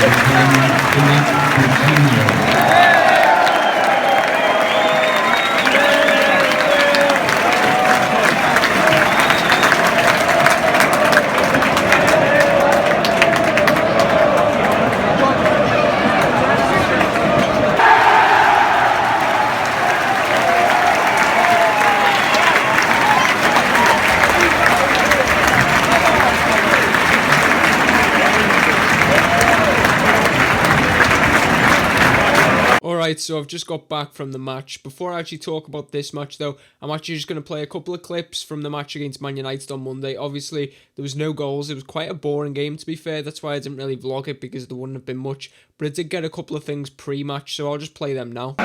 Phillipe, Coutinho. Alright, so I've just got back from the match. Before I actually talk about this match though, I'm actually just going to play a couple of clips from the match against Man United on Monday. Obviously, there was no goals. It was quite a boring game, to be fair. That's why I didn't really vlog it, because there wouldn't have been much. But I did get a couple of things pre-match, so I'll just play them now.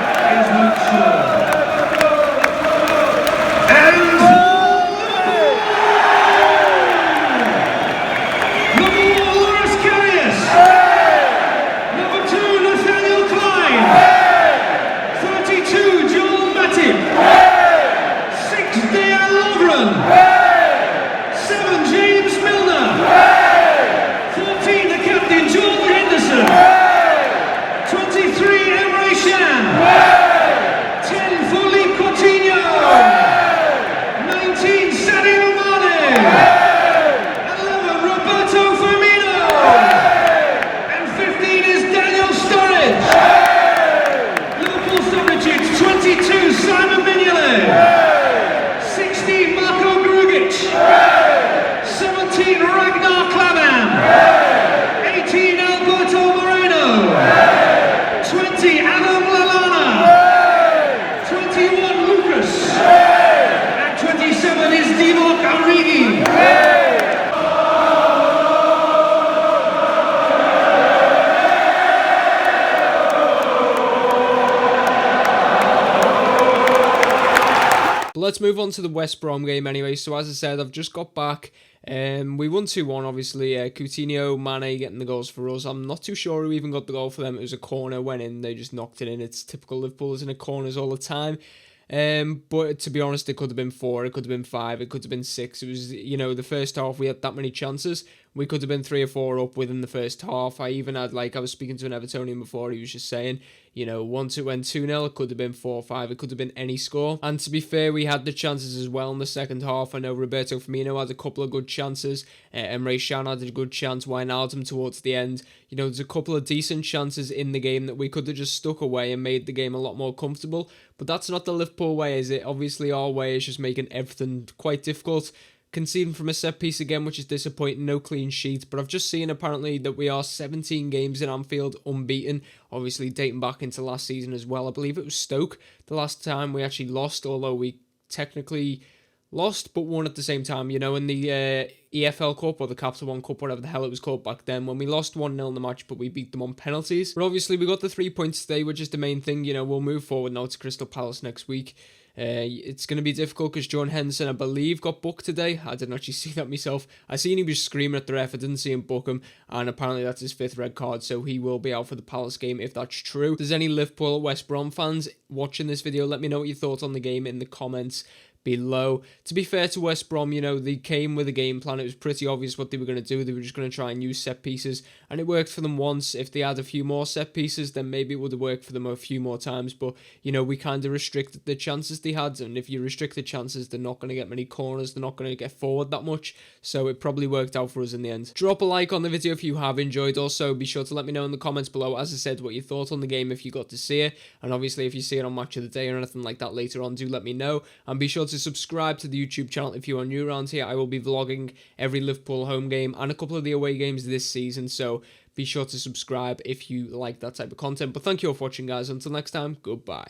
Let's move on to the West Brom game anyway. So as I said, I've just got back. We won 2-1, obviously. Coutinho, Mane getting the goals for us. I'm not too sure who even got the goal for them. It was a corner, went in, they just knocked it in. It's typical Liverpool, isn't it? Corners all the time. But to be honest, it could have been 4, it could have been 5, it could have been 6. It was, you know, the first half we had that many chances. We could have been 3 or 4 up within the first half. I even had, like, I was speaking to an Evertonian before, he was just saying, you know, once it went 2-0, it could have been 4-5, it could have been any score. And to be fair, we had the chances as well in the second half. I know Roberto Firmino had a couple of good chances, Emre Can had a good chance, Wijnaldum towards the end. You know, there's a couple of decent chances in the game that we could have just stuck away and made the game a lot more comfortable. But that's not the Liverpool way, is it? Obviously, our way is just making everything quite difficult. Conceding from a set piece again, which is disappointing. No clean sheet. But I've just seen apparently that we are 17 games in Anfield unbeaten. Obviously dating back into last season as well. I believe it was Stoke the last time we actually lost, although we technically lost but won at the same time. You know, in the EFL Cup or the Capital One Cup, whatever the hell it was called back then, when we lost 1-0 in the match, but we beat them on penalties. But obviously we got the 3 points today, which is the main thing. You know, we'll move forward now to Crystal Palace next week. It's going to be difficult because John Henderson, I believe, got booked today. I didn't actually see that myself. I seen he was screaming at the ref. I didn't see him book him, and apparently that's his 5th red card, so he will be out for the Palace game if that's true. If there's any Liverpool or West Brom fans watching this video, let me know what you thought on the game in the comments below. To be fair to West Brom, you know, they came with a game plan. It was pretty obvious what they were going to do. They were just going to try and use set pieces, and it worked for them once. If they had a few more set pieces, then maybe it would have worked for them a few more times. But, you know, we kind of restricted the chances they had, and if you restrict the chances, they're not going to get many corners. They're not going to get forward that much, so it probably worked out for us in the end. Drop a like on the video if you have enjoyed. Also, be sure to let me know in the comments below, as I said, what you thought on the game if you got to see it, and obviously if you see it on Match of the Day or anything like that later on, do let me know. And be sure to subscribe to the YouTube channel if you are new around here. I will be vlogging every Liverpool home game and a couple of the away games this season, so be sure to subscribe if you like that type of content. But thank you all for watching, guys. Until next time, goodbye.